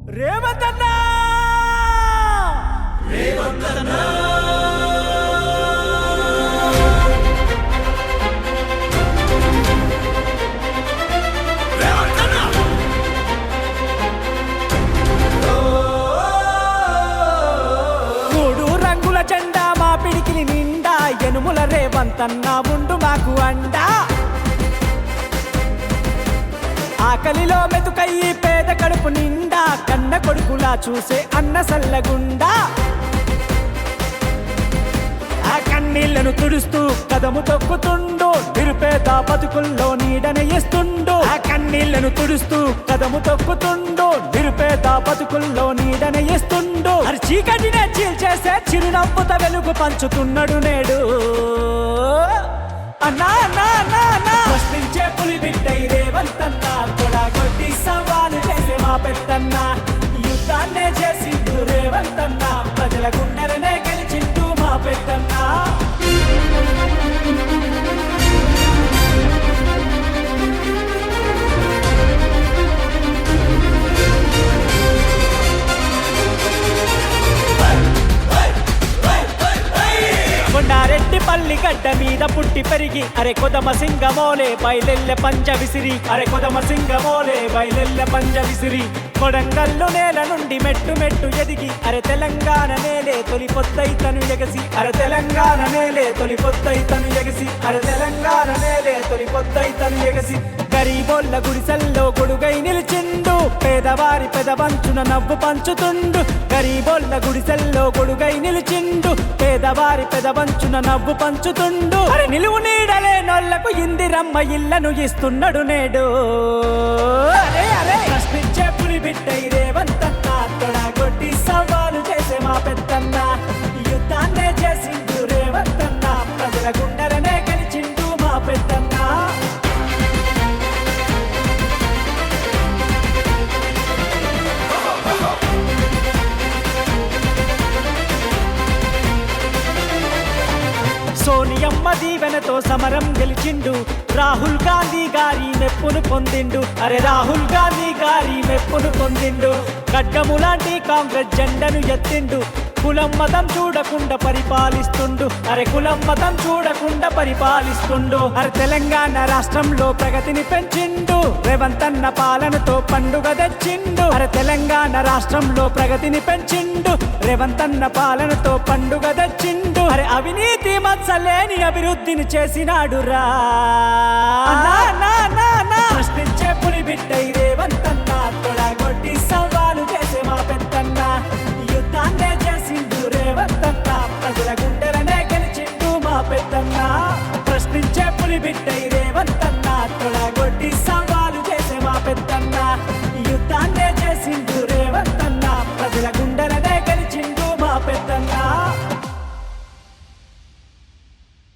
రేవంతన్నా రేవంతన్నా మూడు రంగుల జెండా మా పిడికిలి నిండా ఎనుముల రేవంతన్నా ఉండు మాకు అండా ఆకలిలో మెతుకయ్యి పేద కడుపు నిండా కన్న కొడుకులా చూసే అన్న సల్లగుండా ఆ కన్నీళ్లను తుడుస్తూ కదము తొక్కుతుండు నిరుపేద బతుకుల్లో నీడన ఇస్తుండు ఆ కన్నీళ్లను తుడుస్తూ కదము తొక్కుతుండు నిరుపేద బతుకుల్లో నీడన ఇస్తుండు అది చీకటినే చీల్చేసే చిరునవ్వుత వెలుగు పంచుతున్నాడు నేడు అన్నా అన్నా అన్నా అన్నా ప్రశ్నించే పులి బిడ్డై రేవంతన్నా కూడా కొట్టి సవాలు చేసే మా పెద్దన్నా యుద్ధాన్నే చేసిండు రేవంతన్నా ప్రజల గుండెలనే గెలిచిండు మా పెద్దన్నా కొండారెడ్డి పల్లి గడ్డ మీద పుట్టి పెరిగి అరే కొదమ సింగమోలే బయలెల్లె పంజ విసిరి అరే కొదమ సింగమోలే బయలెల్లె పంజ విసిరి కొడంగల్లు నేల నుండి మెట్టు మెట్టు ఎదిగి అరే తెలంగాణ నేలే తొలి పొద్దైతను ఎగసి అరే తెలంగాణ నేలే తొలి పొద్దైతను ఎగసి అరే తెలంగాణ నేలే తొలి పొద్దైతను ఎగసి గరీబోళ్ళ గుడిసెల్లో గొడుగై నిలిచిండు పేదవారి పెదవంచున నవ్వు పంచుతుండు గరీబోళ్ళ గుడిసెల్లో గొడుగై నిలిచిండు పేదవారి పెదవంచున నవ్వు పంచుతుండు అరే నిలువు నీడలే నొల్లకు ఇందిరమ్మ ఇళ్లను ఇస్తున్నాడు నేడు అరే అరే ప్రశ్నించే పులి బిడ్డై రేవంతన్నా తొడగొట్టి సవాలు చేసే మా పెద్దన్నా యుద్ధాన్నే చేసిండు రేవంతన్నా ప్రజల గుండెలనే గెలిచిండు మా పెద్దన్నా సోనియమ్మ దీవెనతో సమరం గెలిచిండు రాహుల్ గాంధీ గారి మెప్పును పొందిండు అరే రాహుల్ గాంధీ గారి మెప్పును పొందిండు ఖడ్గము లాంటి కాంగ్రెస్ జెండను ఎత్తిండు కులం మతం చూడకుండా పరిపాలిస్తుండు అరే కులం మతం చూడకుండా పరిపాలిస్తుండు అరే తెలంగాణ రాష్ట్రంలో ప్రగతిని పెంచిండు రేవంతన్న పాలనతో పండుగ తెచ్చిండు అరే తెలంగాణ రాష్ట్రంలో ప్రగతిని పెంచిండు రేవంతన్న పాలనతో పండుగ తెచ్చిండు అరే అవినీతి మత్సలేని అభివృద్ధిని చేసినాడు రా